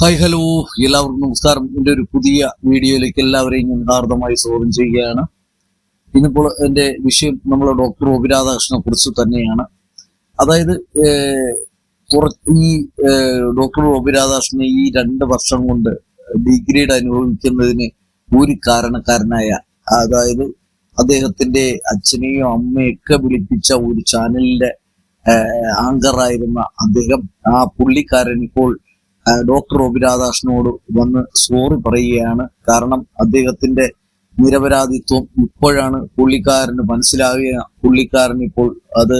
Hi hello, എല്ലാവർക്കും നമസ്കാരം. എൻ്റെ ഒരു പുതിയ വീഡിയോയിലേക്ക് എല്ലാവരെയും ഞാൻ ഹാർദമായി സ്വാഗതം ചെയ്യുകയാണ്. ഇന്നിപ്പോൾ എൻ്റെ വിഷയം നമ്മൾ ഡോക്ടർ ഒ പി രാധാകൃഷ്ണനെ കുറിച്ച് തന്നെയാണ്. അതായത് ഈ ഡോക്ടർ ഒ പി രാധാകൃഷ്ണൻ ഈ 2 വർഷം കൊണ്ട് ഡിഗ്രേഡ് അനുഭവിക്കുന്നതിന് ഒരു കാരണക്കാരനായ, അതായത് അദ്ദേഹത്തിന്റെ അച്ഛനെയും അമ്മയൊക്കെ വിളിപ്പിച്ച ഒരു ചാനലിന്റെ ആങ്കറായിരുന്ന അദ്ദേഹം, ആ പുള്ളിക്കാരൻ ഇപ്പോൾ ഡോക്ടർ ഒ പി രാധാകൃഷ്ണനോട് വന്ന് സോറി പറയുകയാണ്. കാരണം അദ്ദേഹത്തിന്റെ നിരപരാധിത്വം ഇപ്പോഴാണ് പുള്ളിക്കാരന് പുള്ളിക്കാരൻ ഇപ്പോൾ അത്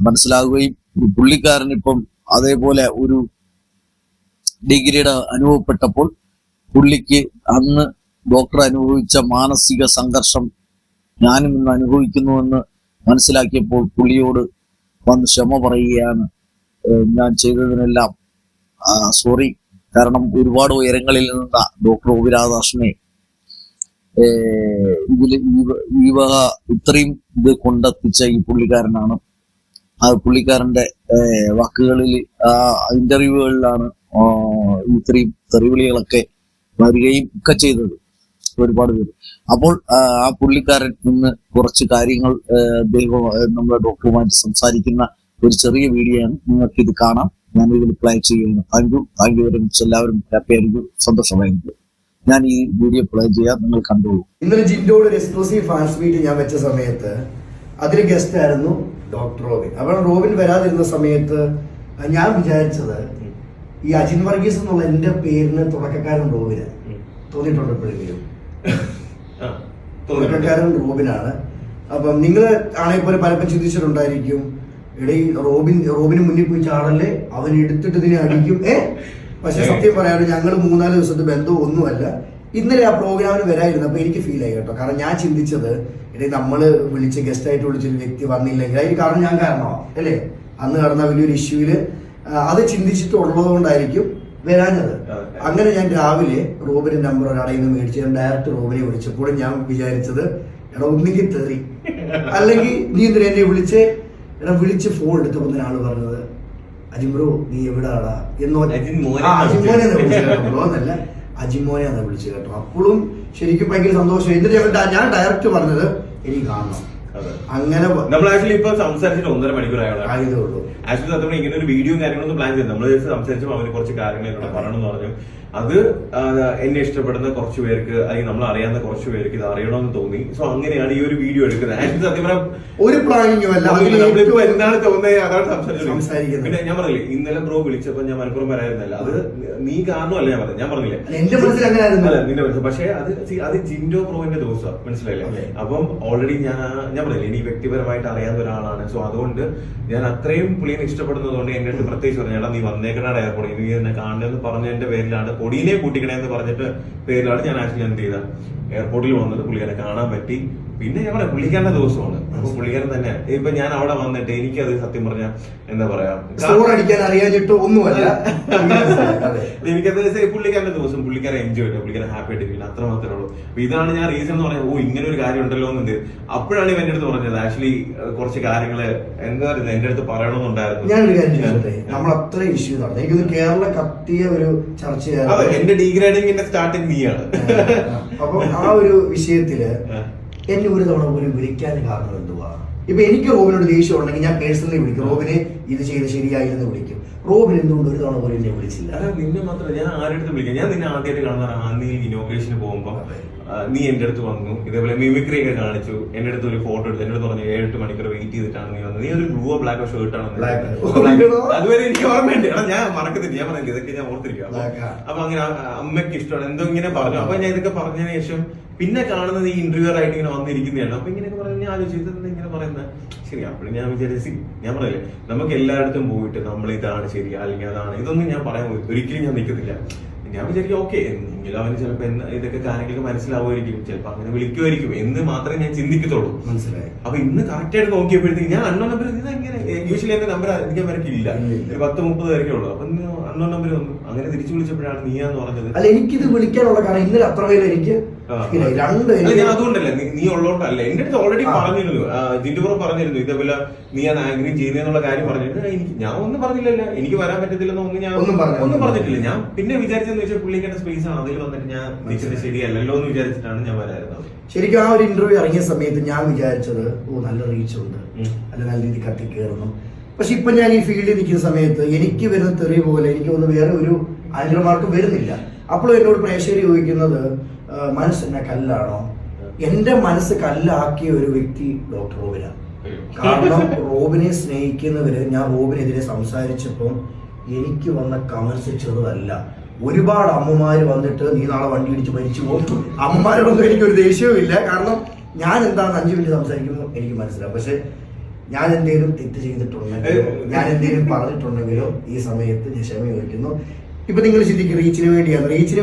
മനസ്സിലാകുകയും പുള്ളിക്കാരൻ ഇപ്പം അതേപോലെ ഒരു ഡിഗ്രേഡ് അനുഭവപ്പെട്ടപ്പോൾ പുള്ളിക്ക് അന്ന് ഡോക്ടർ അനുഭവിച്ച മാനസിക സംഘർഷം ഞാനും ഇന്ന് അനുഭവിക്കുന്നുവെന്ന് മനസ്സിലാക്കിയപ്പോൾ പുള്ളിയോട് വന്ന് ക്ഷമ പറയുകയാണ്. ഞാൻ ചെയ്തതിനെല്ലാം സോറി. കാരണം ഒരുപാട് ഉയരങ്ങളിൽ നിന്ന ഡോക്ടർ ഒ പി രാധാകൃഷ്ണനെ ഈ വക ഇത്രയും ഇത് കൊണ്ടെത്തിച്ച ഈ പുള്ളിക്കാരനാണ്. ആ പുള്ളിക്കാരന്റെ വാക്കുകളിൽ, ഇന്റർവ്യൂകളിലാണ് ഇത്രയും തെറിവിളികളൊക്കെ വരികയും ഒക്കെ ചെയ്തത് ഒരുപാട് പേര്. അപ്പോൾ ആ പുള്ളിക്കാരൻ ഇന്ന് കുറച്ച് കാര്യങ്ങൾ നമ്മുടെ ഡോക്ടറുമായിട്ട് സംസാരിക്കുന്ന ഒരു ചെറിയ വീഡിയോ ആണ്. നിങ്ങൾക്ക് ഇത് കാണാം. ഞാൻ ഇതിൽ പ്ലേ ചെയ്യുന്നു. Thank you very much. എല്ലാവരും ഹാപ്പി ആയിരിക്കും, സന്തോഷമായിരിക്കും. ഞാൻ ഈ വീഡിയോ പ്ലേ ചെയ്യാം, നിങ്ങൾ കണ്ടോളൂ. ഇന്നലെ ജിൻഡോയുടെ ഒരു എക്സ്ക്ലൂസീവ് ഫാൻസ് മീറ്റ് ഞാൻ വെച്ച സമയത്ത് അതിൽ ഗസ്റ്റ് ആയിരുന്നു ഡോക്ടർ റോബിൻ. അപ്പോൾ റോബിൻ വരാതിരുന്ന സമയത്ത് ഞാൻ വിചാരിച്ചത് ഈ അജിൻ വർഗീസ് എന്നുള്ള എന്റെ പേരിന് തുടക്കക്കാരൻ റോബിന് തോന്നിയിട്ടുണ്ട്. എപ്പോഴെങ്കിലും തുടക്കക്കാരൻ റോബിനാണ്. അപ്പം നിങ്ങൾ ആണെങ്കിൽ പോലെ പലപ്പോൾ ചിന്തിച്ചിട്ടുണ്ടായിരിക്കും, ഇടയിൽ റോബിന് മുന്നിൽ പോയി ചാടല്ലേ, അവൻ എടുത്തിട്ട് ഇതിനെ അടിക്കും. പക്ഷെ സത്യം പറയാണ്ട് ഞങ്ങൾ 3-4 ദിവസത്തെ ബന്ധവും ഒന്നുമല്ല. ഇന്നലെ ആ പ്രോഗ്രാമിന് വരായിരുന്നു. അപ്പൊ എനിക്ക് ഫീൽ ആയി കേട്ടോ. കാരണം ഞാൻ ചിന്തിച്ചത്, ഇടയിൽ നമ്മള് വിളിച്ച് ഗസ്റ്റായിട്ട് വിളിച്ചൊരു വ്യക്തി വന്നില്ലെങ്കിൽ അതിന് കാരണം ഞാൻ കാരണമാണ് അല്ലേ, അന്ന് നടന്ന വലിയൊരു ഇഷ്യൂവില് അത് ചിന്തിച്ചിട്ടുള്ളത് കൊണ്ടായിരിക്കും വരാഞ്ഞത്. അങ്ങനെ ഞാൻ രാവിലെ റോബിന്റെ നമ്പർ ഒരാളെ നിന്ന് മേടിച്ച് ഞാൻ ഡയറക്റ്റ് റോബിനെ വിളിച്ചപ്പോൾ ഞാൻ വിചാരിച്ചത്, എടാ ഒന്നിക്ക് തെറി, അല്ലെങ്കിൽ നീ എന്തിനാ എന്നെ വിളിച്ച് ഫോൺ എടുത്തപ്പോൾ ഒരാള് പറഞ്ഞത്, അജിംബ്രോ നീ എവിടാടാ എന്നല്ല, അജിമോനെയാണ് വിളിച്ചു കേട്ടോ. അപ്പോഴും ശരിക്കും ഭയങ്കര സന്തോഷം. എന്നിട്ട് ഞാൻ ഡയറക്റ്റ് പറഞ്ഞത് എനിക്ക് കാണണം. അങ്ങനെ നമ്മൾ ആക്ച്വലി ഇപ്പൊ സംസാരിച്ചിട്ട് 1.5 മണിക്കൂർ ആയതേ ഉള്ളൂ. ആക്ച്വലി അതുകൊണ്ട് ഇങ്ങനെ ഒരു വീഡിയോ കാര്യങ്ങളൊന്നും പ്ലാൻ ചെയ്തു. നമ്മൾ സംസാരിച്ചപ്പോൾ അവന് കുറച്ച് കാര്യങ്ങൾ പറയണമെന്ന് പറഞ്ഞു. അത് എന്നെ ഇഷ്ടപ്പെടുന്ന കുറച്ച് പേർക്ക്, അല്ലെങ്കിൽ നമ്മൾ അറിയാവുന്ന കുറച്ച് പേർക്ക് ഇത് അറിയണമെന്ന് തോന്നി. സോ അങ്ങനെയാണ് ഈ ഒരു വീഡിയോ എടുക്കുന്നത്. ആക്ച്വലി സത്യം പറഞ്ഞാൽ ഒരു പ്ലാനിങ്ങും അല്ല, നമ്മളിപ്പോ എന്താണ് തോന്നുന്നത് അതാണ് സംസാരിക്കുന്നത്. പിന്നെ ഞാൻ പറഞ്ഞില്ലേ, ഇന്നലെ ബ്രോ വിളിച്ചപ്പോ ഞാൻ മലപ്പുറം വരായിരുന്നല്ല, അത് നീ കാരണമല്ല ഞാൻ പറഞ്ഞില്ലേ, എന്റെ മനസ്സിൽ അങ്ങനെ നിന്റെ മനസ്സിൽ. പക്ഷെ അത് ജിൻഡോ ബ്രോന്റെ ദിവസം മനസ്സിലായില്ലേ. അപ്പം ഓൾറെഡി ഞാൻ പറഞ്ഞില്ലേ, എനിക്ക് വ്യക്തിപരമായിട്ട് അറിയാവുന്ന ഒരാളാണ്. സോ അതുകൊണ്ട് ഞാൻ അത്രയും പുള്ളിയെ ഇഷ്ടപ്പെടുന്നതുകൊണ്ട് എന്റെ അടുത്ത് പ്രത്യേകിച്ച് പറഞ്ഞു, നീ വന്നേക്കണ എയർപോർട്ട്, നീ എന്നെ കാണുന്നതെന്ന് പറഞ്ഞതിന്റെ പേരിലാണ്, പൊടിയെ കൂട്ടിക്കണേന്ന് പറഞ്ഞിട്ട് പേരിലാണ് ഞാൻ ആക്ച്വലി എന്ത് ചെയ്ത എയർപോർട്ടിൽ വന്നത്. പുള്ളിക്കാരെ കാണാൻ പറ്റി. പിന്നെ ഞാൻ പറയാം, പുള്ളിക്കാരന്റെ ദിവസമാണ്. അപ്പൊ പുള്ളിക്കാരൻ തന്നെ ഇപ്പൊ ഞാൻ അവിടെ വന്നിട്ട് എനിക്കത് സത്യം പറഞ്ഞ എന്താ പറയാ, അടിക്കാൻ അറിയാഞ്ഞിട്ടോ ഒന്നുമല്ല, എനിക്കത് പുള്ളിക്കാരന്റെ ദിവസം പുള്ളിക്കാരെ എൻജോയ് ചെയ്തു, പുള്ളിക്കാരെ ഹാപ്പി ആയിട്ടിരിക്കില്ല, അത്ര മാത്രമേ ഉള്ളൂ. അപ്പൊ ഇതാണ് ഞാൻ റീസൺ എന്ന് പറഞ്ഞത്, ഇങ്ങനെ ഒരു കാര്യം ഉണ്ടല്ലോ എന്നത്. അപ്പോഴാണ് ഇവന്റെ അടുത്ത് പറഞ്ഞത്, ആക്ച്വലി കുറച്ച് കാര്യങ്ങള് എന്താ പറയുന്നത് എന്റെ അടുത്ത് പറയണമെന്നുണ്ടായിരുന്നു. ഞാനൊരു കാര്യം ചോദിച്ചോട്ടെ, നമ്മൾ അത്ര ഇഷ്യൂ നടന്നു, എനിക്കൊന്ന് കേരള കത്തിയ ഒരു ചർച്ചയാണ്. എന്റെ ഡീഗ്രേഡിങ്ങിന്റെ സ്റ്റാർട്ടിങ് നീയാണ്. അപ്പൊ ആ ഒരു വിഷയത്തില് എന്നെ ഒരു തവണ പോലും വിളിക്കാൻ കാരണം എന്തുവാ? ഇപ്പൊ എനിക്ക് റോബിനോട് ദേഷ്യം ഉണ്ടെങ്കിൽ ഞാൻ പേഴ്സണലി വിളിക്കും, റോബിനെ ഇത് ചെയ്ത് ശരിയായില്ലെന്ന് വിളിക്കും. റോബിൻ എന്തുകൊണ്ട് ഒരു തവണ പോലും എന്നെ വിളിച്ചില്ല? നിന്നെ മാത്രം ഞാൻ ആരെടുത്ത് വിളിക്കാം. ഞാൻ നിന്നെ ആദ്യമായിട്ട് കാണുന്ന നീ ഇനോഗ്രേഷന് പോകുമ്പോ നീ എന്റെ അടുത്ത് വന്നു, ഇതേപോലെ മിമിക്രി ഒക്കെ കാണിച്ചു, എന്റെ അടുത്ത് ഒരു ഫോട്ടോ എടുത്തു, എന്റെ അടുത്ത് പറഞ്ഞു 7-8 മണിക്കൂർ വെയിറ്റ് ചെയ്തിട്ടാണ് നീ വന്നത്. നീ ഒരു ബ്ലൂ ബ്ലാക്കോ ഷർട്ടാണ്. അതുവരെ എനിക്ക് ഓർമ്മയുണ്ട്. ഞാൻ മറക്കത്തില്ല, ഞാൻ പറഞ്ഞില്ല, ഇതൊക്കെ ഞാൻ ഓർത്തിരിക്കുക. അപ്പൊ അങ്ങനെ അമ്മയ്ക്ക് ഇഷ്ടമാണ് എന്തോ ഇങ്ങനെ പറഞ്ഞു. അപ്പൊ ഞാൻ ഇതൊക്കെ പറഞ്ഞതിന് ശേഷം പിന്നെ കാണുന്നത് ഈ ഇന്റർവ്യൂ ആയിട്ട് ഇങ്ങനെ വന്നിരിക്കുന്നതാണ്. അപ്പൊ ഇങ്ങനെയൊക്കെ പറഞ്ഞു, ഞാൻ ആലോചിച്ചത് ഇങ്ങനെ പറയുന്നത് ശരി. അപ്പോഴും ഞാൻ വിചാരിച്ചു, ഞാൻ പറയില്ലേ, നമുക്ക് എല്ലായിടത്തും പോയിട്ട് നമ്മൾ ഇതാണ് ശരി അല്ലെങ്കിൽ അതാണ്, ഇതൊന്നും ഞാൻ പറയാൻ ഒരിക്കലും ഞാൻ നിൽക്കുന്നില്ല. ഞാൻ വിചാരിക്കും ഓക്കെ, എന്നെങ്കിലും അവന് ചിലപ്പോ ഇതൊക്കെ കാര്യങ്ങളൊക്കെ മനസ്സിലാവുമായിരിക്കും, ചിലപ്പോ അങ്ങനെ വിളിക്കുമായിരിക്കും എന്ന് മാത്രമേ ഞാൻ ചിന്തിക്കത്തുള്ളൂ. മനസ്സിലായി. അപ്പൊ ഇന്ന് കറക്റ്റ് ആയിട്ട് നോക്കിയപ്പോഴത്തേക്ക് ഞാൻ അണ്ണോ നമ്പർ ഇങ്ങനെ യൂഷ്വലി എന്റെ നമ്പർ എനിക്ക് വരക്കില്ല, ഒരു 10-30 പേരൊക്കെ ഉള്ളൂ. അപ്പൊ അണ്ണോ നമ്പർ വന്നു, അങ്ങനെ തിരിച്ചു വിളിച്ചപ്പോഴാണ് നീയാന്ന് പറഞ്ഞത്. അല്ല, എനിക്കിത് വിളിക്കാനുള്ള കാരണം ഇന്നലെ അത്ര പേര് എനിക്ക് ഞാൻ അതുകൊണ്ടല്ല, നീ ഉള്ളോണ്ടല്ല. എന്റെ അടുത്ത് ഓൾറെഡി പറഞ്ഞിരുന്നു, ജിൻഡു പറഞ്ഞിരുന്നു ഇതേപോലെ നീ ആ ആങ്കറിങ് ചെയ്യുന്നുള്ള കാര്യം പറഞ്ഞിരുന്നു. എനിക്ക് ഞാൻ ഒന്നും പറഞ്ഞില്ലല്ലോ, എനിക്ക് വരാൻ പറ്റത്തില്ലെന്ന് ഞാൻ ഒന്നും പറഞ്ഞിട്ടില്ല. ഞാൻ പിന്നെ വിചാരിച്ചെന്ന് വെച്ചാൽ പുള്ളിക്കാരുടെ സ്പേസ് ആണ്, അതിൽ വന്നിട്ട് ഞാൻ നിൽക്കുന്നത് ശരിയല്ലല്ലോ എന്ന് വിചാരിച്ചിട്ടാണ് ഞാൻ വരായിരുന്നത്. ശരിക്കും ആ ഒരു ഇന്റർവ്യൂ ഇറങ്ങിയ സമയത്ത് ഞാൻ വിചാരിച്ചത് നല്ല റീച്ച് ഉണ്ട്, അല്ല നല്ല രീതിയിൽ കത്തിക്കേറുന്നു. പക്ഷെ ഇപ്പൊ ഞാൻ ഈ ഫീൽഡിൽ നിൽക്കുന്ന സമയത്ത് എനിക്ക് വരുന്ന തെറി പോലെ എനിക്ക് ഒന്ന് വേറെ ഒരു ആൻഡർമാർക്കും വരുന്നില്ല. അപ്പോഴും എന്നോട് പ്രേക്ഷകർ ചോദിക്കുന്നത് മനസ്സ് എന്നെ കല്ലാണോ? എന്റെ മനസ്സ് കല്ലാക്കിയ ഒരു വ്യക്തി ഡോക്ടർ റോബിനാണ്. കാരണം റോബിനെ സ്നേഹിക്കുന്നവര്, ഞാൻ റോബിനെതിരെ സംസാരിച്ചപ്പോൾ എനിക്ക് വന്ന കമന്റ്സ് ചെറുതല്ല. ഒരുപാട് അമ്മമാര് വന്നിട്ട് നീ നാളെ വണ്ടി ഇടിച്ച് മരിച്ചു പോകും. അമ്മമാരോടൊന്നും എനിക്കൊരു ദേഷ്യവും ഇല്ല, കാരണം ഞാൻ എന്താണ് 5 മിനിറ്റ് സംസാരിക്കുമ്പോൾ എനിക്ക് മനസ്സിലാവും. പക്ഷെ ഞാൻ എന്തെങ്കിലും തെറ്റ് ചെയ്തിട്ടുണ്ടെങ്കിലോ ഞാൻ എന്തെങ്കിലും പറഞ്ഞിട്ടുണ്ടെങ്കിലോ ഈ സമയത്ത് ഞാൻ ക്ഷമ ചോദിക്കുന്നു. ഇപ്പൊ നിങ്ങൾ ചിന്തിക്കും റീച്ചിന്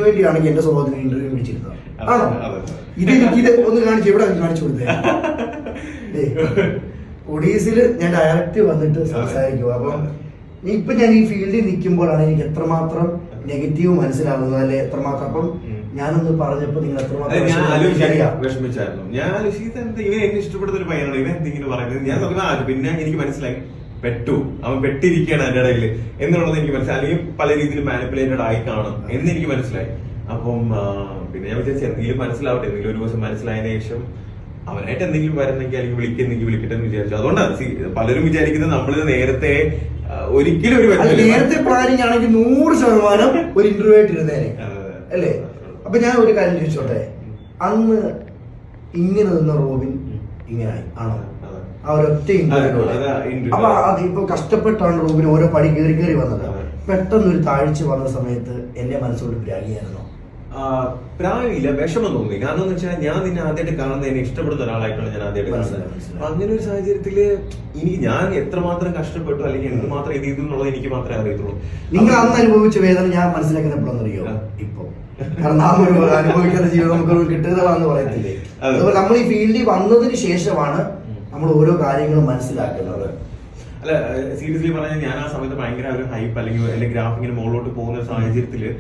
വേണ്ടിയാണെങ്കിൽ എന്റെ സ്വഭാവത്തിന് ഇന്റർവ്യൂ വിളിച്ചിരുന്നത് ആണോ? ഇത് ഒന്ന് കാണിച്ചു, എവിടെ കാണിച്ചു കൊടുത്തേ? ഒഡീസിൽ ഞാൻ ഡയറക്റ്റ് വന്നിട്ട് സംസാരിക്കുക. അപ്പം ഇപ്പൊ ഞാൻ ഈ ഫീൽഡിൽ നിൽക്കുമ്പോഴാണ് എനിക്ക് എത്രമാത്രം നെഗറ്റീവ് മനസ്സിലാവുന്നത്, അല്ലെ എത്രമാത്രം. അപ്പം ഞാനൊന്ന് പറഞ്ഞപ്പോ നിങ്ങൾ എത്രമാത്രം വിഷമിച്ചായിരുന്നു. ഞാൻ ഇവൻ എന്നെ ഇഷ്ടപ്പെടുന്ന ഒരു പയ്യനാണ്, ഇവൻ എന്തെങ്കിലും പറയുന്നത് ഞാൻ നോക്കുന്ന. പിന്നെ എനിക്ക് മനസ്സിലായി അവൻ പെട്ടിരിക്കുകയാണ് എന്റെ ഇടയിൽ എന്നുള്ളത് എനിക്ക് മനസ്സിലായി. അല്ലെങ്കിൽ പല രീതിയിൽ മാനിപ്പുലേറ്റഡ് ആയി കാണും എന്ന് എനിക്ക് മനസ്സിലായി. അപ്പം പിന്നെ ഞാൻ വിചാരിച്ചു എന്തെങ്കിലും മനസ്സിലാവട്ടെ, എന്തെങ്കിലും ഒരു ദിവസം മനസ്സിലായതിനു ശേഷം അവനായിട്ട് എന്തെങ്കിലും വരുന്നെങ്കിൽ അല്ലെങ്കിൽ വിളിക്കട്ടെ എന്ന് വിചാരിച്ചു. അതുകൊണ്ടാണ് പലരും വിചാരിക്കുന്നത് നമ്മളിത് നേരത്തെ ഒരിക്കലും ഒരു നേരത്തെ പ്ലാനിങ് ആണെങ്കിൽ 100% ഒരു ഇന്റർവ്യൂ ആയിട്ടിരുന്നേനെ അല്ലേ? അപ്പൊ ഞാൻ ഒരു കാര്യം ചോദിച്ചോട്ടെ, അന്ന് ഇങ്ങനെ നിന്ന റോബിൻ ഇങ്ങനായി ആണോ? ആ ഒരൊറ്റ ഇന്റർവ്യൂ. അപ്പൊ അതിപ്പോ കഷ്ടപ്പെട്ടാണ് റോബിൻ ഓരോ പടി കയറി വന്നത്. പെട്ടെന്നൊരു താഴ്ച വന്ന സമയത്ത് എന്റെ മനസ്സോട് പ്രാഗിയായിരുന്നോ? പ്രായമില്ല, വിഷമം തോന്നി. കാരണം എന്ന് വെച്ചാൽ ഞാൻ നിന്നെ ആദ്യമായിട്ട് കാണുന്നത്, എന്നെ ഇഷ്ടപ്പെടുന്ന ഒരാളായിട്ടാണ് ഞാൻ ആദ്യമായിട്ട് കാണുന്നത്. അപ്പൊ അങ്ങനെ ഒരു സാഹചര്യത്തില് ഞാൻ എത്രമാത്രം കഷ്ടപ്പെട്ടു അല്ലെങ്കിൽ എന്തുമാത്രം ഇത് എന്നുള്ളത് എനിക്ക് മാത്രമേ അറിയത്തുള്ളൂ. നിങ്ങൾ അന്ന് അനുഭവിച്ച വേദന ഞാൻ മനസ്സിലാക്കുന്ന എപ്പോഴെന്നറിയോ? ഇപ്പൊ കാരണം നാം ഒരു അനുഭവിക്കുന്ന ജീവിതം നമുക്ക് കിട്ടുന്നതാണെന്ന് പറയത്തില്ലേ? അതുപോലെ നമ്മൾ ഈ ഫീൽഡിൽ വന്നതിന് ശേഷമാണ് നമ്മൾ ഓരോ കാര്യങ്ങളും മനസ്സിലാക്കുന്നത്. അല്ല, സീരിയസ്ലി പറഞ്ഞാൽ ഞാൻ ആ സമയത്ത് ഭയങ്കര ഒരു ഹൈപ്പ് അല്ലെങ്കിൽ ഗ്രാഫിങ്ങിന് മുകളിലോട്ട് പോകുന്ന സാഹചര്യത്തില്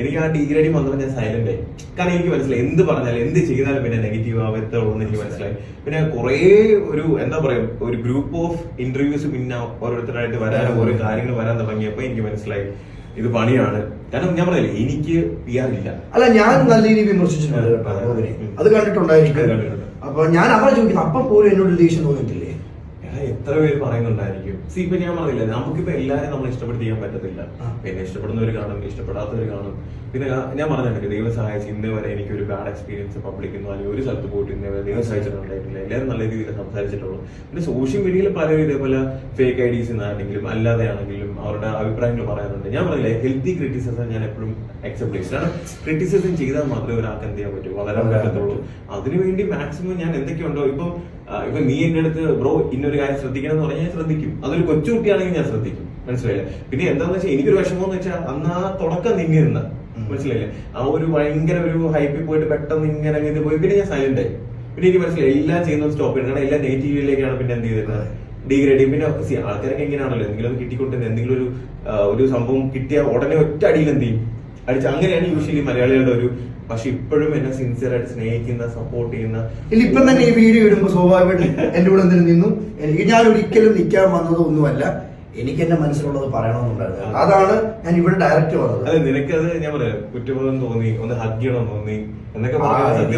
എനിക്ക് ആ ഡിഗ്രേഡി വന്നപ്പോൾ ഞാൻ സൈലന്റ് ആയി. കാരണം എനിക്ക് മനസ്സിലായി എന്ത് പറഞ്ഞാലും എന്ത് ചെയ്താലും പിന്നെ നെഗറ്റീവ് ആവത്തുള്ളൂ എന്ന് എനിക്ക് മനസ്സിലായി. പിന്നെ കുറെ ഒരു എന്താ പറയാ ഒരു ഗ്രൂപ്പ് ഓഫ് ഇന്റർവ്യൂസ് പിന്നെ ഓരോരുത്തരായിട്ട് വരാനും ഓരോ കാര്യങ്ങൾ വരാൻ തുടങ്ങിയപ്പോ എനിക്ക് മനസ്സിലായി ഇത് പണിയാണ്. കാരണം ഞാൻ പറഞ്ഞില്ലേ എനിക്ക് PR ഇല്ല. അല്ല, ഞാൻ നല്ല രീതിയിൽ വിമർശിച്ചിട്ടുണ്ട്, അത് കണ്ടിട്ടുണ്ടായിരിക്കും. അപ്പൊ ഞാൻ അവരെ ചോദിക്കുന്നു, അപ്പൊ പോലും എന്നോട് ദേഷ്യം തോന്നിയിട്ടില്ലേ? എത്ര പേര് പറയുന്നുണ്ടായിരിക്കും. ഇപ്പൊ ഞാൻ പറഞ്ഞില്ല, നമുക്കിപ്പോ എല്ലാരും നമ്മൾ ഇഷ്ടപ്പെടുത്തിക്കാൻ പറ്റത്തില്ല. പിന്നെ ഇഷ്ടപ്പെടുന്നവർ കാണും, ഇഷ്ടപ്പെടാത്തവർ കാണും. പിന്നെ ഞാൻ പറഞ്ഞിട്ടുണ്ട്, ദൈവം സഹായിച്ച് ഇന്നേ വരെ എനിക്ക് ഒരു ബാഡ് എക്സ്പീരിയൻസ് പബ്ലിക്കുന്നു അല്ലെങ്കിൽ ഒരു സ്ഥലത്ത് പോയിട്ട് ഇന്നേ വരെ ദൈവം സഹായിച്ചിട്ടുണ്ടായിട്ടില്ല. എല്ലാവരും നല്ല രീതിയിൽ സംസാരിച്ചിട്ടുള്ളൂ. പിന്നെ സോഷ്യൽ മീഡിയയിൽ പലരും ഇതേപോലെ ഫേക്ക് IDs ആണെങ്കിലും അല്ലാതെ ആണെങ്കിലും അവരുടെ അഭിപ്രായങ്ങൾ പറയാറുണ്ട്. ഞാൻ പറഞ്ഞില്ല, ഹെൽത്തി ക്രിറ്റിസിസം ഞാൻ എപ്പോഴും അക്സെപ്റ്റ് ചെയ്യും. കാരണം ക്രിറ്റിസിസം ചെയ്താൽ മാത്രമേ ഒരാൾക്ക് എന്ത് ചെയ്യാൻ പറ്റൂ, വളരാൻ പറ്റത്തുള്ളൂ. അതിനുവേണ്ടി മാക്സിമം ഞാൻ എന്തൊക്കെയുണ്ടോ ഇപ്പൊ നീ എന്റെ അടുത്ത് ബ്രോ ഇന്നൊരു കാര്യം ശ്രദ്ധിക്കണം എന്ന് പറഞ്ഞാൽ ഞാൻ ശ്രദ്ധിക്കും. അതൊരു കൊച്ചുകുട്ടിയാണെങ്കിൽ ഞാൻ ശ്രദ്ധിക്കും. മനസ്സിലായില്ലേ? പിന്നെ എന്താന്ന് വെച്ചാൽ എനിക്കൊരു വിഷമം എന്ന് വെച്ചാൽ അന്ന് ആ തുടക്കം നിന്നിരുന്ന മനസ്സിലായില്ലേ, ആ ഒരു ഭയങ്കര ഒരു ഹൈപ്പിൽ പോയിട്ട് പെട്ടെന്ന് ഇങ്ങനെ ഇത് പോയി പിന്നെ ഞാൻ സൈലന്റ് ആയി. പിന്നെ എനിക്ക് മനസ്സിലായി എല്ലാം ചെയ്യുന്നത് സ്റ്റോപ്പ് ചെയ്യണം. കാരണം എല്ലാം നെഗറ്റീവിലേക്കാണ് പിന്നെ എന്ത് ചെയ്തിരുന്നത്, ഡിഗ്രേഡ്. പിന്നെ ആൾക്കാരൊക്കെ എങ്ങനെയാണല്ലോ എന്തെങ്കിലും കിട്ടിക്കൊണ്ടിരുന്നത്, എന്തെങ്കിലും ഒരു സംഭവം കിട്ടിയ ഉടനെ ഒറ്റ അടിയിൽ എന്ത് ചെയ്യും, അടിച്ച്. അങ്ങനെയാണ് യൂഷ്വലി മലയാളികളുടെ ഒരു. പക്ഷെ ഇപ്പോഴും എന്നെ സിൻസിയർ ആയിട്ട് സ്നേഹിക്കുന്ന സപ്പോർട്ട് ചെയ്യുന്ന ഇപ്പം തന്നെ ഈ വീഡിയോ ഇടുമ്പോൾ സ്വാഭാവികമായിട്ട് എന്റെ കൂടെ എന്തിനും നിന്നു. എനിക്ക് ഞാൻ ഒരിക്കലും നിൽക്കാൻ വന്നതൊന്നുമല്ല, എനിക്ക് എന്റെ മനസ്സിലുള്ളത് പറയണമെന്നുണ്ടായിരുന്നു. അതാണ് ഞാൻ ഇവിടെ ഡയറക്റ്റ് വന്നത്. അതെ, നിനക്കത് ഞാൻ പറയാം കുറ്റബോധം തോന്നി, ഒന്ന് ഹഗ് ചെയ്യണം തോന്നി എന്നൊക്കെ പറയാം.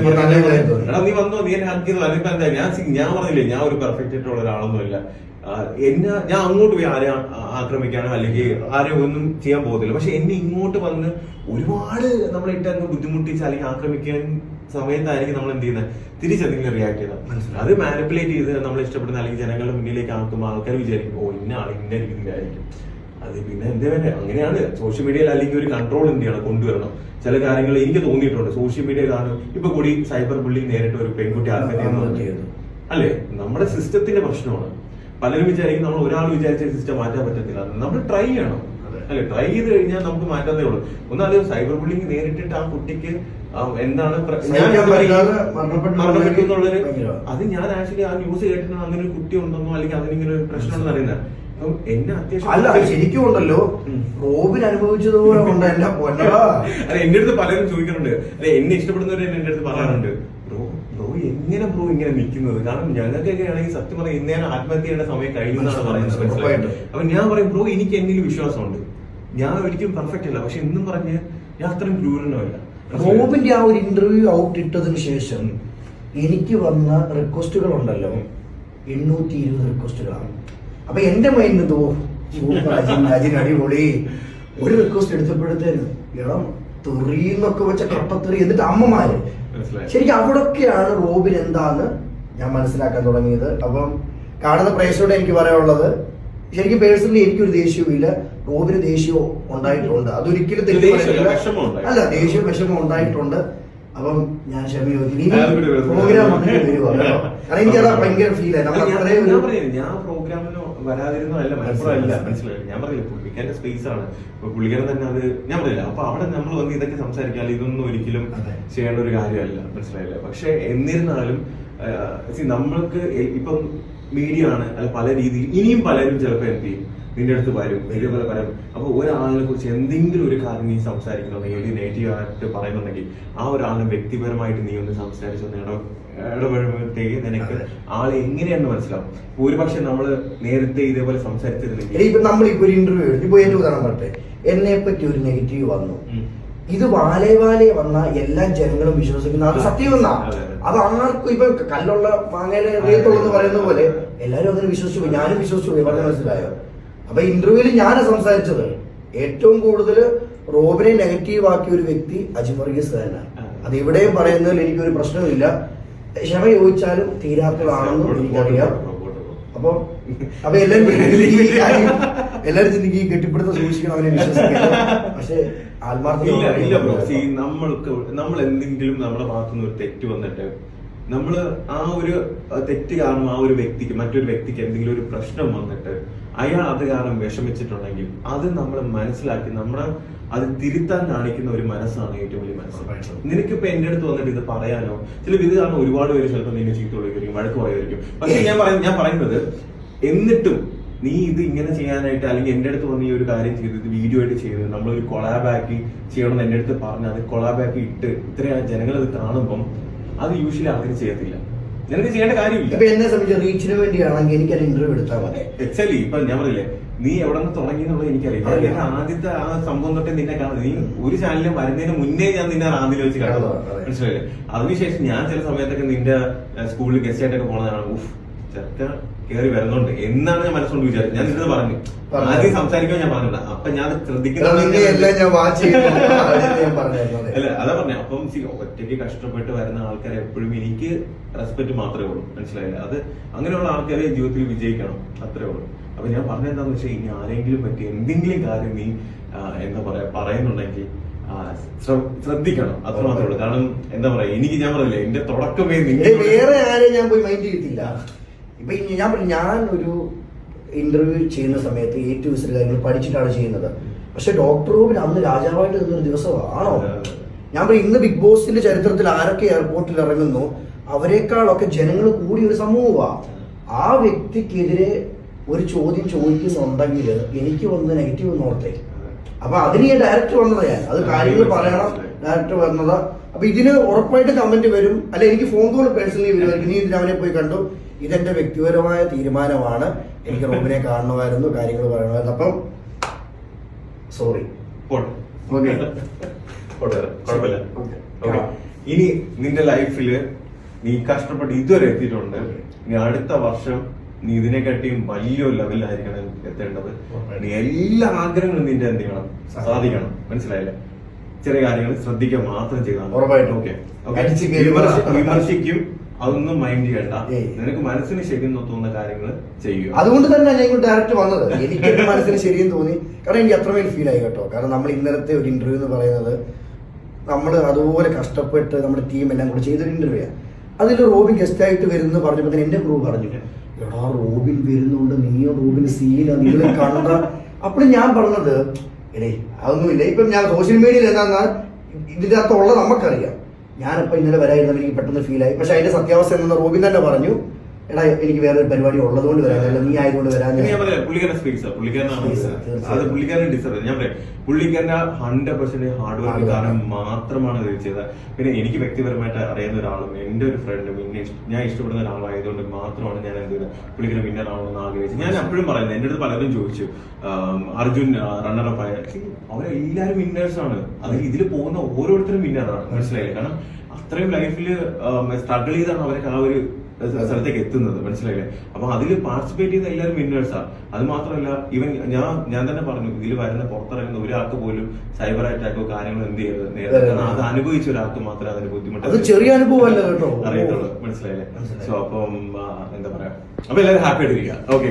നീ വന്നോ, നീ എന്നെ ഹഗ് ചെയ്തു. അതിപ്പോ എന്താ ഞാൻ പറഞ്ഞില്ലേ, ഞാൻ ഒരു പെർഫെക്റ്റ് ആയിട്ടുള്ള ഒരാളൊന്നുമില്ല. ഞാൻ അങ്ങോട്ട് പോയി ആരെ ആക്രമിക്കാനോ അല്ലെങ്കിൽ ആരെ ഒന്നും ചെയ്യാൻ പോകത്തില്ല. പക്ഷെ എന്നെ ഇങ്ങോട്ട് വന്ന് ഒരുപാട് നമ്മളിട്ടങ്ങ് ബുദ്ധിമുട്ടിച്ച് അല്ലെങ്കിൽ ആക്രമിക്കാൻ സമയത്തായിരിക്കും നമ്മൾ എന്ത് ചെയ്യുന്നത്, തിരിച്ചെന്തെങ്കിലും റിയാക്ട് ചെയ്താൽ അത് മാനിപ്പുലേറ്റ് ചെയ്ത് നമ്മൾ ഇഷ്ടപ്പെടുന്ന അല്ലെങ്കിൽ ജനങ്ങളുടെ മുന്നിലേക്ക് ആക്കുമ്പോൾ ആൾക്കാർ വിചാരിക്കും ഓ ഇന്ന ആൾ ഇന്ന രീതിയിലായിരിക്കും. അത് പിന്നെ എന്താ വേണ്ടേ, അങ്ങനെയാണ് സോഷ്യൽ മീഡിയയിൽ അല്ലെങ്കിൽ ഒരു കൺട്രോൾ എന്ത് ചെയ്യണം, കൊണ്ടുവരണം. ചില കാര്യങ്ങൾ എനിക്ക് തോന്നിയിട്ടുണ്ട് സോഷ്യൽ മീഡിയയിലാണ്. ഇപ്പൊ കൂടി സൈബർ ബുള്ളിങ് നേരിട്ട് ഒരു പെൺകുട്ടി ആത്മഹത്യ അല്ലേ, നമ്മുടെ സിസ്റ്റത്തിന്റെ പ്രശ്നമാണ്. പലരും വിചാരിക്കും നമ്മൾ ഒരാൾ വിചാരിച്ച സിസ്റ്റം മാറ്റാൻ പറ്റത്തില്ല. നമ്മൾ ട്രൈ ചെയ്യണം അല്ലെ, ട്രൈ ചെയ്ത് കഴിഞ്ഞാൽ നമുക്ക് മാറ്റാത്തേ ഉള്ളൂ. ഒന്നാലും സൈബർ ബുള്ളിങ് നേരിട്ടിട്ട് ആ കുട്ടിക്ക് എന്താണ് മരണപ്പെട്ടു എന്നുള്ളൊരു അത് ഞാൻ ആക്ച്വലി ആ ന്യൂസ് കേട്ടിട്ട് അങ്ങനെ ഒരു കുട്ടി ഉണ്ടെന്നോ അല്ലെങ്കിൽ അതിനിങ്ങനെ ഒരു പ്രശ്നം ഉണ്ടെന്ന് അറിയുന്നത്. അപ്പം എന്നെ അല്ല അത്യാവശ്യം ശരിക്കും ഉണ്ടല്ലോ റോബിൻ അനുഭവിച്ചതുപോലെ ഉണ്ട് എന്റെ പൊന്നടാ. അല്ല എന്റെ അടുത്ത് പലരും ചോദിക്കുന്നുണ്ട്, അല്ലെ എന്നെ ഇഷ്ടപ്പെടുന്നവർ എന്റെ അടുത്ത് പറയാറുണ്ട്, ബ്രോ എങ്ങനെ ബ്രോ ഇങ്ങനെ നിൽക്കുന്നത്, കാരണം ഞങ്ങൾക്കൊക്കെ ആണെങ്കിൽ സത്യം പറഞ്ഞാൽ ഇന്നേരം ആത്മഹത്യ ചെയ്യേണ്ട സമയം കഴിഞ്ഞു എന്നാണ് പറയുന്നത്. അപ്പൊ ഞാൻ പറയും ബ്രോ എനിക്ക് എന്നിൽ വിശ്വാസമുണ്ട്, ഞാൻ ഒരിക്കലും പെർഫെക്റ്റ് അല്ല, പക്ഷെ എന്നും പറഞ്ഞ് ഞാൻ അത്രയും ക്രൂരനല്ല. റോബിന്റെ ആ ഒരു ഇന്റർവ്യൂ ഔട്ട് ഇട്ടതിന് ശേഷം എനിക്ക് വന്ന റിക്വസ്റ്റുകൾ ഉണ്ടല്ലോ 820 റിക്വസ്റ്റുകളാണ്. അപ്പൊ എന്റെ മൈൻഡ് എന്തോ അജിൻ അടിപൊളി. ഒരു റിക്വസ്റ്റ് എടുത്തപ്പോഴത്തേനും ഇളം തെറിന്നൊക്കെ വെച്ച കട്ടത്തെറി, എന്നിട്ട് അമ്മമാര് ശരിക്കും അവിടൊക്കെയാണ് റോബിൻ എന്താന്ന് ഞാൻ മനസ്സിലാക്കാൻ തുടങ്ങിയത്. അപ്പം കാണുന്ന പ്രേക്ഷകരോട് എനിക്ക് പറയാനുള്ളത്, ശരിക്കും പേഴ്സണലി എനിക്കൊരു ദേഷ്യവും ഇല്ല, റോബിന് ദേഷ്യവും ഉണ്ടായിട്ടുണ്ട്, അതൊരിക്കലും തെറ്റ് പറയില്ല. അല്ല ദേഷ്യവും വിഷമവും ഉണ്ടായിട്ടുണ്ട്. അപ്പം ഞാൻ ക്ഷമ ചോദിക്കും, പ്രോഗ്രാം കാരണം എനിക്കതാ ഭയങ്കര ഫീൽ ആയി. ഞാൻ പ്രോഗ്രാമിന് വരാതിരുന്നല്ല, മലപ്പുറമല്ല, മനസ്സിലായി. ഞാൻ പറയില്ല പുള്ളിക്കാരുടെ സ്പേസ് ആണ്, പുള്ളിക്കാരൻ തന്നെ അത് ഞാൻ പറയില്ല. അപ്പൊ അവിടെ നമ്മൾ വന്ന് ഇതൊക്കെ സംസാരിക്കാൻ ഇതൊന്നും ഒരിക്കലും ചെയ്യേണ്ട ഒരു കാര്യമല്ല, മനസ്സിലായില്ല. പക്ഷെ എന്നിരുന്നാലും നമ്മൾക്ക് ഇപ്പം മീഡിയ ആണ്, അല്ല പല രീതിയിൽ ഇനിയും പലരും ചിലപ്പോൾ എന്ത് ചെയ്യും, നിന്റെ അടുത്ത് വരും, ഇതേപോലെ വരും. അപ്പൊ ഒരാളിനെ കുറിച്ച് എന്തെങ്കിലും ഒരു കാര്യം നീ സംസാരിക്കുന്നുണ്ടെങ്കിൽ, ഒരു നെഗറ്റീവ് ആയിട്ട് പറയുന്നുണ്ടെങ്കിൽ, ആ ഒരാളിനെ വ്യക്തിപരമായിട്ട് നീ ഒന്ന് സംസാരിച്ചൊന്ന് ഇടപെടുമ്പോഴത്തേക്ക് നിനക്ക് ആളെ എങ്ങനെയാണെന്ന് മനസ്സിലാവും. ഒരുപക്ഷെ നമ്മള് നേരത്തെ ഇതേപോലെ സംസാരിച്ചിരുന്നെങ്കിൽ, ഇപ്പൊ നമ്മളിപ്പോ ഒരു ഇന്റർവ്യൂ ഇപ്പൊ ഏറ്റവും ഉദാഹരണം പറട്ടെ, എന്നെ പറ്റി ഒരു നെഗറ്റീവ് വന്നു, ഇത് വാലേ വന്ന എല്ലാ ജനങ്ങളും വിശ്വസിക്കുന്ന അത് സത്യമെന്നാ. അത് ആർക്കും ഇപ്പൊ കല്ലുള്ള മാങ്ങയിലെ റേത്തുള്ളെന്ന് പറയുന്ന പോലെ എല്ലാരും അങ്ങനെ വിശ്വസിച്ചു പോയി, ഞാനും വിശ്വസിച്ചു പോയി. പറഞ്ഞ മനസ്സിലായോ? അപ്പൊ ഇന്റർവ്യൂവിൽ ഞാൻ സംസാരിച്ചത് ഏറ്റവും കൂടുതൽ റോബിനെ നെഗറ്റീവ് ആക്കിയ ഒരു വ്യക്തി അജിൻ വർഗീസ് തന്നെയാണ്. അത് എവിടെയും പറയുന്നതിൽ എനിക്കൊരു പ്രശ്നമില്ല, ക്ഷമ ചോദിച്ചാലും തീരാത്തതാണെന്നും എനിക്കറിയാം. അപ്പൊ എല്ലാരും ചിന്തിക്കും ഈ കെട്ടിപ്പിടുത്ത സൂക്ഷിക്കണം, അവനെ വിശ്വസിക്കണം. പക്ഷെ നമ്മൾ എന്തെങ്കിലും നമ്മുടെ ഭാഗത്തുനിന്ന് ഒരു തെറ്റ് വന്നിട്ട് നമ്മള് ആ ഒരു തെറ്റ് കാരണം ആ ഒരു വ്യക്തിക്ക് മറ്റൊരു വ്യക്തിക്ക് എന്തെങ്കിലും ഒരു പ്രശ്നം വന്നിട്ട് അയാൾ അത് കാരണം വിഷമിച്ചിട്ടുണ്ടെങ്കിൽ അത് നമ്മൾ മനസ്സിലാക്കി നമ്മളെ അത് തിരുത്താൻ കാണിക്കുന്ന ഒരു മനസ്സാണ് ഏറ്റവും വലിയ മനസ്സ്. നിനക്കിപ്പോ എന്റെ അടുത്ത് വന്നിട്ട് ഇത് പറയാനോ, ചിലപ്പോൾ ഇത് കാരണം ഒരുപാട് പേര് ചിലപ്പോൾ നിന്നെ ചീത്ത വിളിക്കും, വഴക്ക് പറയുമായിരിക്കും. പക്ഷെ ഞാൻ പറയുന്നത് എന്നിട്ടും നീ ഇത് ഇങ്ങനെ ചെയ്യാനായിട്ട്, അല്ലെങ്കിൽ എന്റെ അടുത്ത് വന്ന് ഈ ഒരു കാര്യം ചെയ്തത് വീഡിയോ ആയിട്ട് ചെയ്തത് നമ്മളൊരു കൊളാബാക്കി ചെയ്യണമെന്ന് എന്റെ അടുത്ത് പറഞ്ഞ് അത് കൊളാബാക്കി ഇട്ട് ഇത്രയും ജനങ്ങൾ അത് കാണുമ്പം അത് യൂഷ്വലി ആൾക്കാർ ചെയ്യത്തില്ല. നിനക്ക് ചെയ്യേണ്ട കാര്യമില്ല. എന്നെ സംബന്ധിച്ച് റീച്ചിന് വേണ്ടിയാണെങ്കിൽ എനിക്ക് ഇന്റർവ്യൂ എടുത്താൽ മതി. എക്സാക്ട്ലി. ഇപ്പൊ ഞാൻ പറയില്ലേ, നീ എവിടെ നിന്ന് തുടങ്ങി എന്നുള്ളത് എനിക്കറിയാം. ആദ്യത്തെ ആ സംഭവം തൊട്ടേ നിന്നെ കാണുന്നത്, നീ ഒരു ചാനലിൽ വരുന്നതിന് മുന്നേ ഞാൻ നിന്നെ റാന്നിൽ വെച്ച് കാണുന്നത്, മനസ്സിലായില്ലേ? അതിനുശേഷം ഞാൻ ചില സമയത്തൊക്കെ നിന്റെ സ്കൂളിൽ ഗസ്റ്റ് ആയിട്ടൊക്കെ പോണതാണ്, ഉഫ് ചെറുക്ക കയറി വരുന്നുണ്ട് എന്നാണ് ഞാൻ മനസ്സുകൊണ്ട് വിചാരിച്ചത്. ഞാൻ നിന്നത് പറഞ്ഞു, ആദ്യം സംസാരിക്കാൻ ഞാൻ പറഞ്ഞില്ല, അപ്പൊ ഞാൻ ശ്രദ്ധിക്കുന്ന അല്ല അതാ പറഞ്ഞ. അപ്പം ഒറ്റയ്ക്ക് കഷ്ടപ്പെട്ട് വരുന്ന ആൾക്കാരെ എപ്പോഴും എനിക്ക് റെസ്പെക്ട് മാത്രമേ ഉള്ളൂ, മനസ്സിലായില്ല? അത് അങ്ങനെയുള്ള ആൾക്കാരെ ജീവിതത്തിൽ വിജയിക്കണം, അത്രേ ഉള്ളൂ. അപ്പൊ ഞാൻ പറഞ്ഞെന്താന്ന് വെച്ചാൽ, ഇനി ആരെങ്കിലും പറ്റി എന്തെങ്കിലും കാര്യം നീ എന്താ പറയാ പറയുന്നുണ്ടെങ്കിൽ ശ്രദ്ധിക്കണം, അത്ര മാത്രമേ ഉള്ളൂ. കാരണം എന്താ പറയാ, എനിക്ക് ഞാൻ പറയില്ലേ എന്റെ തുടക്കമേ വേറെ ആരെയും ഞാൻ പോയി മൈൻഡ് ചെയ്തില്ല. ഇപ്പൊ ഞാൻ ഒരു ഇന്റർവ്യൂ ചെയ്യുന്ന സമയത്ത് ഏറ്റവും കാര്യങ്ങൾ പഠിച്ചിട്ടാണ് ചെയ്യുന്നത്. പക്ഷെ ഡോക്ടർ റോബിൻ അന്ന് രാജാവായിട്ട് നിന്നൊരു ദിവസമാണോ? ഞാൻ പറയും, ഇന്ന് ബിഗ് ബോസിന്റെ ചരിത്രത്തിൽ ആരൊക്കെ എയർപോർട്ടിൽ ഇറങ്ങുന്നു അവരെക്കാളൊക്കെ ജനങ്ങൾ കൂടിയ ഒരു സമൂഹമാണ്. ആ വ്യക്തിക്കെതിരെ ഒരു ചോദ്യം ചോദിക്കുന്നുണ്ടെങ്കിൽ എനിക്ക് വന്ന് നെഗറ്റീവ് നോർത്തേ. അപ്പൊ അതിന് ഞാൻ ഡയറക്റ്റ് വന്നതാ, ഞാൻ അത് കാര്യങ്ങൾ പറയണം, ഡയറക്റ്റ് വന്നതാ. അപ്പൊ ഇതിന് ഉറപ്പായിട്ട് കമന്റ് വരും, അല്ല എനിക്ക് ഫോൺ കോൾ പേഴ്സണലി വരുമായിരിക്കും, നീ ഇതിന് അവനെ പോയി കണ്ടു, ഇതെന്റെ വ്യക്തിപരമായ തീരുമാനമാണ്, എനിക്ക് റോബിനെ കാണണമായിരുന്നു, കാര്യങ്ങൾ പറയണമായിരുന്നു. അപ്പം സോറി. ഇനി നിന്റെ ലൈഫില് നീ കഷ്ടപ്പെട്ട് ഇതുവരെ എത്തിയിട്ടുണ്ട്, ഇനി അടുത്ത വർഷം നീ ഇതിനെക്കാട്ടിയും വലിയൊരു ലെവലിലായിരിക്കണം എത്തേണ്ടത്. നീ എല്ലാ ആഗ്രഹങ്ങളും നിന്റെ എന്ത് ചെയ്യണം, സാധിക്കണം, മനസ്സിലായില്ലേ? ചെറിയ കാര്യങ്ങൾ ശ്രദ്ധിക്കുക മാത്രം ചെയ്താൽ വിമർശിക്കും, അതൊന്നും മൈൻഡ് ചെയ്യണ്ട. നിനക്ക് മനസ്സിന് ശരിയെന്ന് തോന്നുന്ന കാര്യങ്ങൾ ചെയ്യുക. അതുകൊണ്ട് തന്നെ ഞാൻ ഡയറക്റ്റ് വന്നത്, എനിക്ക് എന്റെ മനസ്സിന് ശരിയെന്ന് തോന്നി. കാരണം എനിക്ക് അത്രമേൽ ഫീൽ ആയി കേട്ടോ. കാരണം നമ്മൾ ഇന്നലത്തെ ഒരു ഇന്റർവ്യൂ എന്ന് പറയുന്നത് നമ്മൾ അതുപോലെ കഷ്ടപ്പെട്ട് നമ്മുടെ ടീം എല്ലാം കൂടെ ചെയ്തൊരു ഇന്റർവ്യൂ. അതിൽ റോബിൻ ഗസ്റ്റ് ആയിട്ട് വരുന്നു പറഞ്ഞപ്പോൾ തന്നെ എന്റെ ക്രൂ പറഞ്ഞു, എടാ റോബിൻ വരുന്നുണ്ട്, നീയോ റോബിൻ സീന നിങ്ങൾ കണ്ട. അപ്പോഴും ഞാൻ പറഞ്ഞത്, എടേ അതൊന്നുമില്ല. ഇപ്പം ഞാൻ സോഷ്യൽ മീഡിയയിൽ എന്താ ഇതിന്റെ അകത്തുള്ളത് നമുക്കറിയാം. ഞാനിപ്പോ ഇന്നലെ വരായിരുന്ന എനിക്ക് പെട്ടെന്ന് ഫീൽ ആയി. പക്ഷെ അതിന്റെ സത്യാവസ്ഥ എന്താ റോബിൻ തന്നെ പറഞ്ഞു, എടാ എനിക്ക് വേറെ ഒരു പരിപാടി ഉള്ളതുകൊണ്ട് വരാനല്ല, നീ ആയതുകൊണ്ട് വരാൻ. ഞാൻ പറയാം പുള്ളിക്കാരൻ സ്പേസ് പുള്ളിക്കാരനാണ് അത് പുള്ളിക്കാരൻ ഡിസർവ്. ഞാൻ പറയാം പുള്ളിക്കാരന്റെ 100% ഹാർഡ് വർക്ക് കാരണം മാത്രമാണ് ഇത് ചെയ്തത്. പിന്നെ എനിക്ക് വ്യക്തിപരമായിട്ട് അറിയുന്ന ഒരാളും എന്റെ ഒരു ഫ്രണ്ടും ഞാൻ ഇഷ്ടപ്പെടുന്ന ഒരാളായതുകൊണ്ട് മാത്രമാണ് ഞാൻ എന്ത് ചെയ്തത് പുള്ളിക്കാരൻ വിന്നർ ആവണമെന്ന് ആഗ്രഹിച്ചത്. ഞാൻ എപ്പോഴും പറയുന്നത്, എന്റെ അടുത്ത് പലരും ചോദിച്ചു അർജുൻ റണ്ണറപ്പ് ആയ, അവരെല്ലാരും വിന്നേഴ്സ് ആണ്. അതായത് ഇതിൽ പോകുന്ന ഓരോരുത്തരും വിന്നറാണ്, മനസ്സിലായില്ലേ? കാരണം അത്രയും ലൈഫിൽ സ്ട്രഗിൾ ചെയ്താണ് അവരൊക്കെ ആ ഒരു സ്ഥലത്തേക്ക് എത്തുന്നത്, മനസ്സിലായില്ലേ? അപ്പൊ അതിൽ പാർട്ടിസിപ്പേറ്റ് ചെയ്യുന്ന എല്ലാവരും വിന്നേഴ്സാണ്. അത് മാത്രമല്ല ഈവൻ ഞാൻ തന്നെ പറഞ്ഞു, ഇതിൽ വരുന്ന പുറത്തിറങ്ങുന്ന ഒരാൾക്ക് പോലും സൈബർ അറ്റാക്കോ കാര്യങ്ങളോ എന്ത് ചെയ്യരുത് നേരത്തെ. കാരണം അത് അനുഭവിച്ച ഒരാൾക്ക് മാത്രമേ അതിന് ബുദ്ധിമുട്ട് ചെറിയ അനുഭവമല്ല കേട്ടോ അറിയത്തുള്ളൂ, മനസ്സിലായില്ലേ? സോ അപ്പം എന്താ പറയാ, അപ്പൊ എല്ലാവരും ഹാപ്പി ആയിട്ടിരിക്കുക. ഓക്കെ.